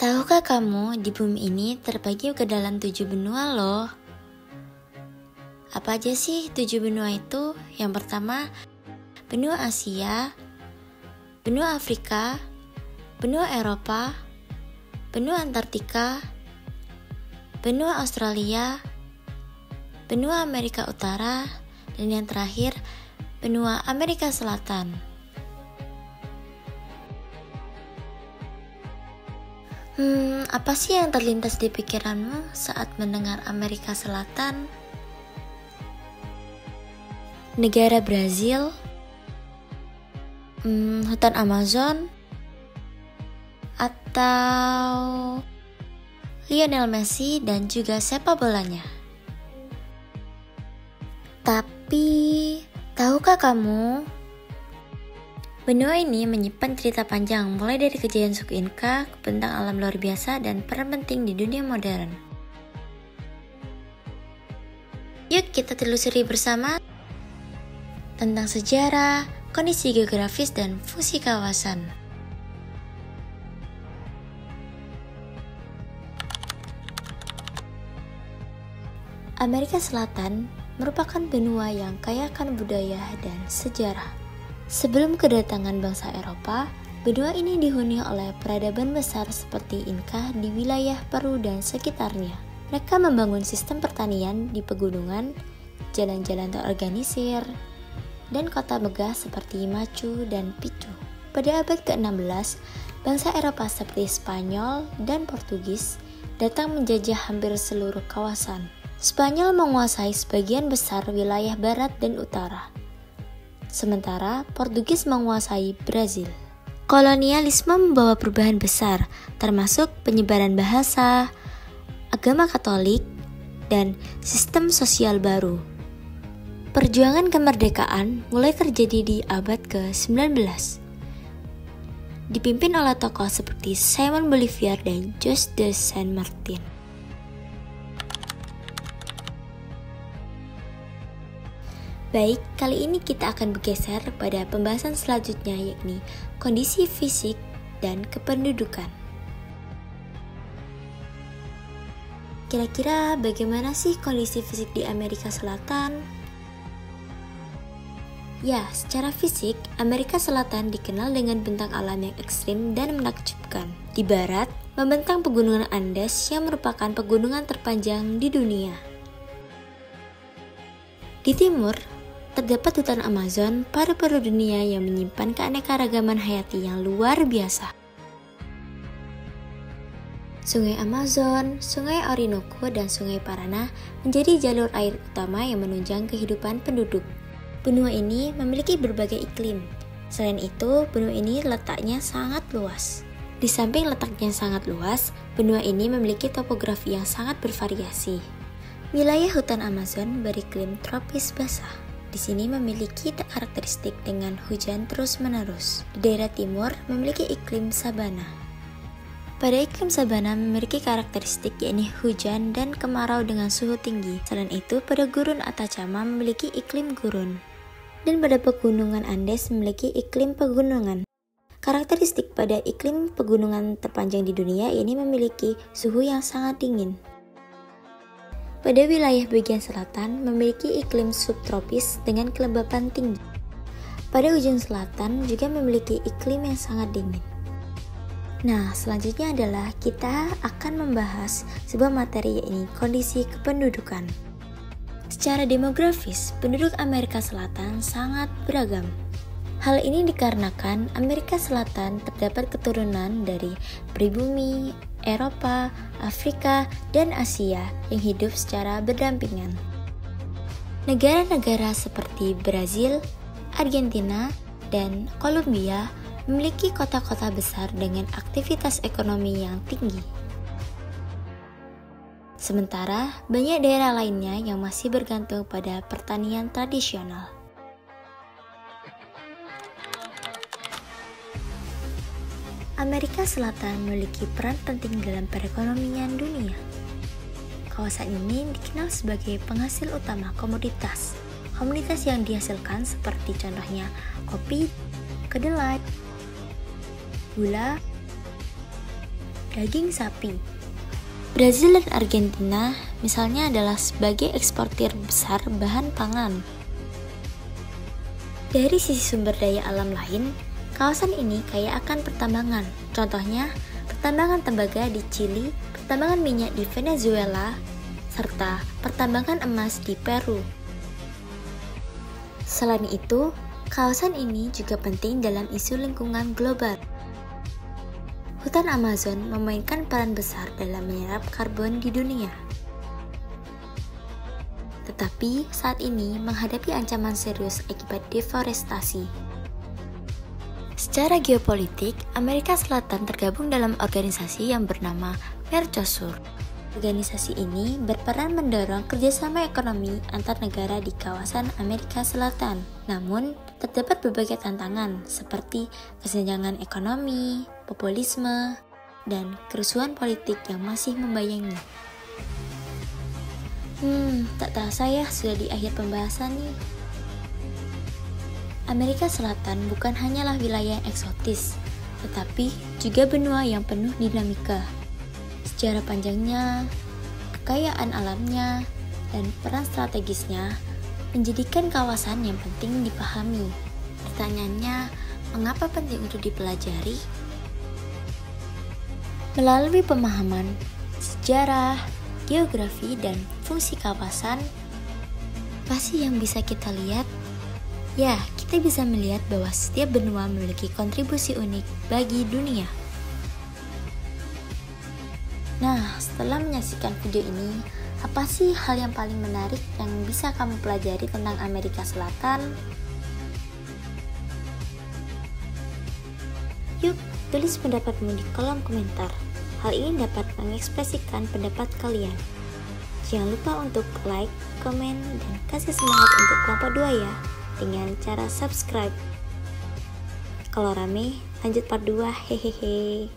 Tahukah kamu di bumi ini terbagi ke dalam 7 benua loh? Apa aja sih 7 benua itu? Yang pertama, benua Asia, benua Afrika, benua Eropa, benua Antartika, benua Australia, benua Amerika Utara, dan yang terakhir, benua Amerika Selatan. Apa sih yang terlintas di pikiranmu saat mendengar Amerika Selatan? Negara Brazil? Hutan Amazon? Atau Lionel Messi dan juga sepak bolanya? Tapi, tahukah kamu? Benua ini menyimpan cerita panjang mulai dari kejayaan suku Inka, bentang alam luar biasa, dan peran penting di dunia modern. Yuk kita telusuri bersama tentang sejarah, kondisi geografis, dan fungsi kawasan. Amerika Selatan merupakan benua yang kaya akan budaya dan sejarah. Sebelum kedatangan bangsa Eropa, benua ini dihuni oleh peradaban besar seperti Inka di wilayah Peru dan sekitarnya. Mereka membangun sistem pertanian di pegunungan, jalan-jalan terorganisir, dan kota megah seperti Machu dan Picchu. Pada abad ke-16, bangsa Eropa seperti Spanyol dan Portugis datang menjajah hampir seluruh kawasan. Spanyol menguasai sebagian besar wilayah barat dan utara, sementara Portugis menguasai Brazil. Kolonialisme membawa perubahan besar, termasuk penyebaran bahasa, agama Katolik, dan sistem sosial baru. Perjuangan kemerdekaan mulai terjadi di abad ke-19, dipimpin oleh tokoh seperti Simon Bolivar dan José de San Martín. Baik, kali ini kita akan bergeser pada pembahasan selanjutnya, yakni kondisi fisik dan kependudukan. Kira-kira bagaimana sih kondisi fisik di Amerika Selatan? Ya, secara fisik, Amerika Selatan dikenal dengan bentang alam yang ekstrim dan menakjubkan. Di barat, membentang pegunungan Andes yang merupakan pegunungan terpanjang di dunia. Di timur, terdapat hutan Amazon, paru-paru dunia yang menyimpan keanekaragaman hayati yang luar biasa. Sungai Amazon, Sungai Orinoco, dan Sungai Parana menjadi jalur air utama yang menunjang kehidupan penduduk. Benua ini memiliki berbagai iklim. Selain itu, benua ini letaknya sangat luas. Di samping letaknya sangat luas, benua ini memiliki topografi yang sangat bervariasi. Wilayah hutan Amazon beriklim tropis basah. Di sini memiliki karakteristik dengan hujan terus-menerus. Di daerah timur memiliki iklim sabana. Pada iklim sabana memiliki karakteristik yakni hujan dan kemarau dengan suhu tinggi. Selain itu, pada gurun Atacama memiliki iklim gurun. Dan pada pegunungan Andes memiliki iklim pegunungan. Karakteristik pada iklim pegunungan terpanjang di dunia ini memiliki suhu yang sangat dingin. Pada wilayah bagian selatan memiliki iklim subtropis dengan kelembapan tinggi. Pada ujung selatan juga memiliki iklim yang sangat dingin. Nah, selanjutnya adalah kita akan membahas sebuah materi yakni kondisi kependudukan. Secara demografis, penduduk Amerika Selatan sangat beragam. Hal ini dikarenakan Amerika Selatan terdapat keturunan dari pribumi, Eropa, Afrika, dan Asia yang hidup secara berdampingan. Negara-negara seperti Brazil, Argentina, dan Kolombia memiliki kota-kota besar dengan aktivitas ekonomi yang tinggi. Sementara banyak daerah lainnya yang masih bergantung pada pertanian tradisional. Amerika Selatan memiliki peran penting dalam perekonomian dunia. Kawasan ini dikenal sebagai penghasil utama komoditas. Komoditas yang dihasilkan seperti contohnya kopi, kedelai, gula, daging sapi. Brazil dan Argentina misalnya adalah sebagai eksportir besar bahan pangan. Dari sisi sumber daya alam lain, kawasan ini kaya akan pertambangan. Contohnya, pertambangan tembaga di Chili, pertambangan minyak di Venezuela, serta pertambangan emas di Peru. Selain itu, kawasan ini juga penting dalam isu lingkungan global. Hutan Amazon memainkan peran besar dalam menyerap karbon di dunia. Tetapi saat ini menghadapi ancaman serius akibat deforestasi. Secara geopolitik, Amerika Selatan tergabung dalam organisasi yang bernama Mercosur. Organisasi ini berperan mendorong kerjasama ekonomi antar negara di kawasan Amerika Selatan. Namun, terdapat berbagai tantangan seperti kesenjangan ekonomi, populisme, dan kerusuhan politik yang masih membayangi. Tak terasa ya sudah di akhir pembahasan nih. Amerika Selatan bukan hanyalah wilayah yang eksotis, tetapi juga benua yang penuh dinamika. Sejarah panjangnya, kekayaan alamnya, dan peran strategisnya menjadikan kawasan yang penting dipahami. Pertanyaannya, mengapa penting untuk dipelajari? Melalui pemahaman sejarah, geografi, dan fungsi kawasan, apa sih yang bisa kita lihat? Ya, kita bisa melihat bahwa setiap benua memiliki kontribusi unik bagi dunia. Nah, setelah menyaksikan video ini, apa sih hal yang paling menarik yang bisa kamu pelajari tentang Amerika Selatan? Yuk, tulis pendapatmu di kolom komentar. Hal ini dapat mengekspresikan pendapat kalian. Jangan lupa untuk like, komen, dan kasih semangat untuk kelompok 2 ya, dengan cara subscribe. Kalau rame, lanjut part 2, hehehe.